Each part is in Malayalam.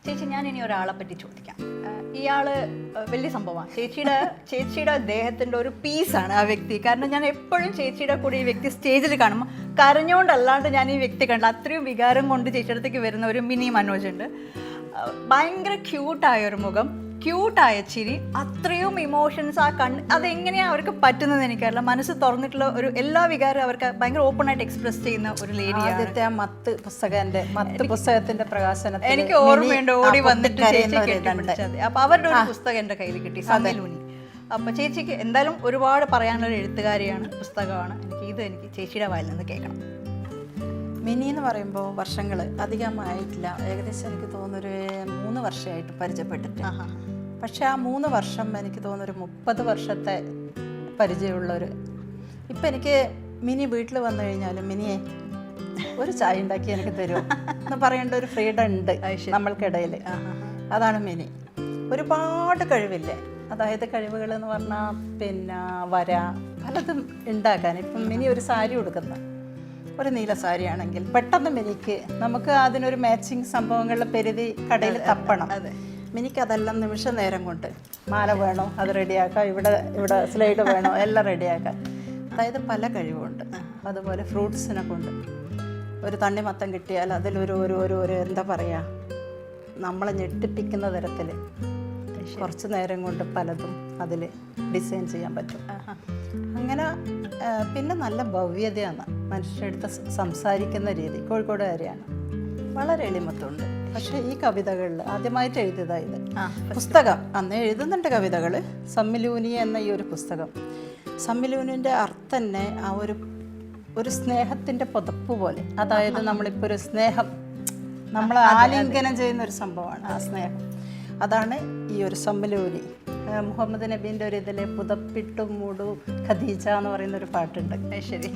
ചേച്ചി ഞാൻ ഇനി ഒരാളെ പറ്റി ചോദിക്കാം. ഇയാള് വലിയ സംഭവമാണ്. ചേച്ചിയുടെ ദേഹത്തിൻ്റെ ഒരു പീസാണ് ആ വ്യക്തി. കാരണം ഞാൻ എപ്പോഴും ചേച്ചിയുടെ കൂടെ ഈ വ്യക്തി സ്റ്റേജിൽ കാണുമ്പോൾ കരഞ്ഞുകൊണ്ടല്ലാണ്ട് ഞാൻ ഈ വ്യക്തി കണ്ട അത്രയും വികാരം കൊണ്ട് ചേച്ചിയുടെ അടുത്തേക്ക് വരുന്ന ഒരു മിനി മനോജ് ഉണ്ട്. ഭയങ്കര ക്യൂട്ടായ ഒരു മുഖം, ക്യൂട്ടായ ചിരി, അത്രയും ഇമോഷൻസ് ആ അതെങ്ങനെയാണ് അവർക്ക് പറ്റുന്നത് എനിക്കറിയില്ല. മനസ്സ് തുറന്നിട്ടുള്ള ഒരു എല്ലാ വികാരവും അവർക്ക് ഭയങ്കര ഓപ്പൺ ആയിട്ട് എക്സ്പ്രസ് ചെയ്യുന്ന ഒരു ലേഡിയാണ്. ആദ്യത്തെ ആ മത്ത് പുസ്തകത്തിന്റെ പ്രകാശനത്തിൽ എനിക്ക് ഓർമ്മയുണ്ട് ഓടി വന്നിട്ട് ചേച്ചി. അപ്പൊ അവരുടെ ഒരു പുസ്തകം എൻ്റെ കയ്യിൽ കിട്ടി, സമ്മിലൂനി. അപ്പൊ ചേച്ചിക്ക് എന്തായാലും ഒരുപാട് പറയാനുള്ള ഒരു എഴുത്തുകാരിയാണ്, പുസ്തകമാണ്. എനിക്ക് ചേച്ചിയുടെ വായിൽ നിന്ന് കേൾക്കണം. മിനി എന്ന് പറയുമ്പോൾ വർഷങ്ങൾ അധികമായിട്ടില്ല, ഏകദേശം എനിക്ക് തോന്നുന്നൊരു 3 വർഷമായിട്ട് പരിചയപ്പെട്ടിട്ട്. പക്ഷെ ആ 3 വർഷം എനിക്ക് തോന്നുന്നൊരു 30 വർഷത്തെ പരിചയമുള്ളൊരു. ഇപ്പം എനിക്ക് മിനി വീട്ടിൽ വന്നു കഴിഞ്ഞാലും മിനിയെ ഒരു ചായ ഉണ്ടാക്കി എനിക്ക് തരുമോ എന്ന് പറയേണ്ട ഒരു ഫ്രീഡം ഉണ്ട് നമ്മൾക്കിടയിൽ. അതാണ് മിനി. ഒരുപാട് കഴിവില്ലേ, അതായത് കഴിവുകൾ എന്ന് പറഞ്ഞാൽ പിന്നെ വര പലതും ഉണ്ടാക്കാൻ. ഇപ്പം മിനി ഒരു സാരി ഉടുക്കുന്ന ഒരു നീല സാരിയാണെങ്കിൽ പെട്ടെന്ന് മിനിക്ക് നമുക്ക് അതിനൊരു മാച്ചിങ് സംഭവങ്ങളുടെ പെരുതി കടയിൽ തപ്പണം. മിനിക്ക് അതെല്ലാം നിമിഷ നേരം കൊണ്ട് മാല വേണോ അത് റെഡിയാക്കാം, ഇവിടെ സ്ലൈഡ് വേണോ എല്ലാം റെഡിയാക്കാം. അതായത് പല കഴിവുണ്ട്. അതുപോലെ ഫ്രൂട്ട്സിനെ കൊണ്ട് ഒരു തണ്ണിമത്തം കിട്ടിയാൽ അതിലൊരു എന്താ പറയുക, നമ്മളെ ഞെട്ടിപ്പിക്കുന്ന തരത്തിൽ കുറച്ച് നേരം കൊണ്ട് പലതും അതിൽ ഡിസൈൻ ചെയ്യാൻ പറ്റും. അങ്ങനെ പിന്നെ നല്ല ഭവ്യതയാണ് മനുഷ്യരുടെ സംസാരിക്കുന്ന രീതി. കോഴിക്കോടുകാരിയാണ്, വളരെ എളിമത്തുണ്ട്. പക്ഷേ ഈ കവിതകളിൽ ആദ്യമായിട്ട് എഴുതിയതായത് പുസ്തകം അന്ന് എഴുതുന്നുണ്ട് കവിതകൾ. സമ്മിലൂനി എന്ന ഈ ഒരു പുസ്തകം, സമ്മിലൂനിൻ്റെ അർത്ഥം തന്നെ ആ ഒരു സ്നേഹത്തിൻ്റെ പുതപ്പ് പോലെ. അതായത് നമ്മളിപ്പോൾ ഒരു സ്നേഹം നമ്മൾ ആലിംഗനം ചെയ്യുന്ന ഒരു സംഭവമാണ് ആ സ്നേഹം. അതാണ് ഈ ഒരു സമ്മിലൂനി. മുഹമ്മദ് നബീൻ്റെ ഒരു ഇതിലെ പുതപ്പിട്ടു മൂടു ഖദീജ എന്ന് പറയുന്ന ഒരു പാട്ടുണ്ട്. ശരി,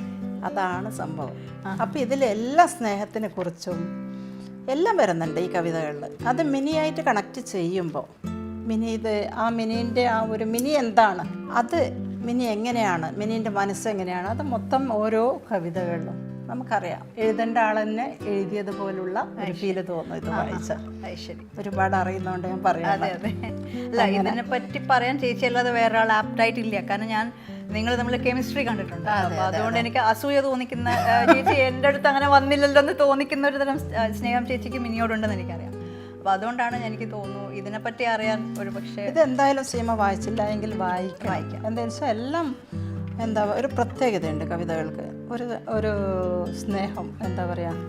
അതാണ് സംഭവം. അപ്പം ഇതിലെല്ലാ സ്നേഹത്തിനെ കുറിച്ചും എല്ലാം വരുന്നുണ്ട് ഈ കവിതകളിൽ. അത് മിനിയായിട്ട് കണക്ട് ചെയ്യുമ്പോൾ മിനീൻ്റെ ആ ഒരു മിനി എന്താണ്, അത് മിനി എങ്ങനെയാണ്, മിനീൻ്റെ മനസ്സെങ്ങനെയാണ്, അത് മൊത്തം ഓരോ കവിതകളിലും നമുക്കറിയാം. എഴുതേണ്ട ആൾ തന്നെ എഴുതിയതുപോലുള്ള ഒരു ഫീല് തോന്നും ഇത് വായിച്ച. ഒരുപാട് അറിയുന്നതുകൊണ്ട് ഞാൻ പറയാം. അല്ല, ഇതിനെ പറ്റി പറയാൻ ചേച്ചി അല്ലാതെ വേറെ ആൾ ആപ്റ്റായിട്ടില്ല. കാരണം നിങ്ങൾ നമ്മൾ കെമിസ്ട്രി കണ്ടിട്ടുണ്ട്. അപ്പോൾ അതുകൊണ്ട് എനിക്ക് അസൂയ തോന്നിക്കുന്ന ചേച്ചി എൻ്റെ അടുത്ത് അങ്ങനെ വന്നില്ലല്ലോ എന്ന് തോന്നിക്കുന്ന ഒരു തരം സ്നേഹം ചേച്ചിക്ക് മിനിയോടുണ്ടെന്ന് എനിക്കറിയാം. അപ്പോൾ അതുകൊണ്ടാണ് എനിക്ക് തോന്നുന്നു ഇതിനെപ്പറ്റി അറിയാൻ ഒരു പക്ഷേ. ഇതെന്തായാലും സീമ വായിച്ചില്ല എങ്കിൽ വായിക്കാം. എന്താണെന്ന് വെച്ചാൽ എല്ലാം ഒരു പ്രത്യേകതയുണ്ട് കവിതകൾക്ക്. ഒരു സ്നേഹം എന്താ പറയുക.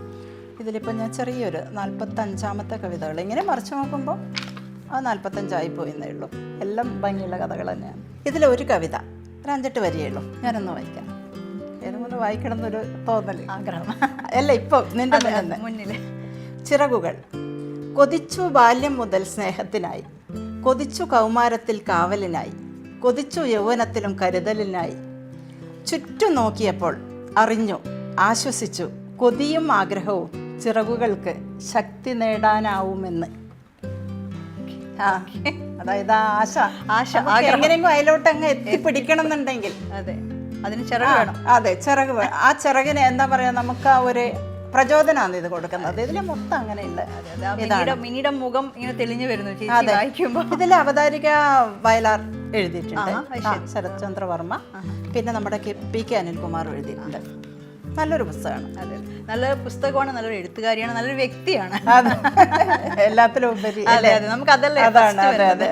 ഇതിലിപ്പോൾ ഞാൻ ചെറിയൊരു 45ാമത്തെ കവിതകൾ ഇങ്ങനെ മറിച്ച് നോക്കുമ്പോൾ ആ 45 പോയെന്നേ ഉള്ളൂ. എല്ലാം ഭംഗിയുള്ള കഥകൾ തന്നെയാണ്. ഇതിലൊരു കവിത ഒരു 5-8 വരിയേ ഉള്ളൂ. ഞാനൊന്ന് വായിക്കാം. ഏതെങ്കിലും വായിക്കണം എന്നൊരു തോന്നൽ, ആഗ്രഹം. അല്ല, ഇപ്പം നിന്റെ മുന്നിൽ. ചിറകുകൾ കൊതിച്ചു ബാല്യം മുതൽ സ്നേഹത്തിനായി, കൊതിച്ചു കൗമാരത്തിൽ കാവലിനായി, കൊതിച്ചു യൗവനത്തിലും കരുതലിനായി, ചുറ്റും നോക്കിയപ്പോൾ അറിഞ്ഞു ആശ്വസിച്ചു കൊതിയും ആഗ്രഹവും ചിറകുകൾക്ക് ശക്തി നേടാനാവുമെന്ന്. അതായത് ആശ എങ്ങനെയെങ്കിലും അതിലോട്ട് അങ്ങ് എത്തിപ്പിടിക്കണം എന്നുണ്ടെങ്കിൽ അതിന് ചിറക് വേണം. അതെ, ചിറക് വേണം. ആ ചിറകിന് എന്താ പറയാ, നമുക്ക് ആ ഒരു പ്രചോദനമാണ് ഇത് കൊടുക്കുന്നത്. ഇതിൽ മൊത്തം അങ്ങനെയുള്ള മിനിയുടെ മുഖം ഇങ്ങനെ തെളിഞ്ഞു വരുന്നു വായിക്കുമ്പോൾ. ഇതിൽ അവതാരിക വയലാർ എഴുതിയിട്ടുണ്ട്, ശരത് ചന്ദ്ര വർമ്മ. പിന്നെ നമ്മുടെ പി കെ അനിൽകുമാർ എഴുതിയിട്ടുണ്ട്. നല്ലൊരു പുസ്തകമാണ്. അതെ, നല്ലൊരു പുസ്തകമാണ്, നല്ലൊരു എഴുത്തുകാരിയാണ്, നല്ലൊരു വ്യക്തിയാണ്. എല്ലാത്തിലും ഉപരി. അതെ, നമുക്ക് അതല്ലേ. അതാണ്. അതെ.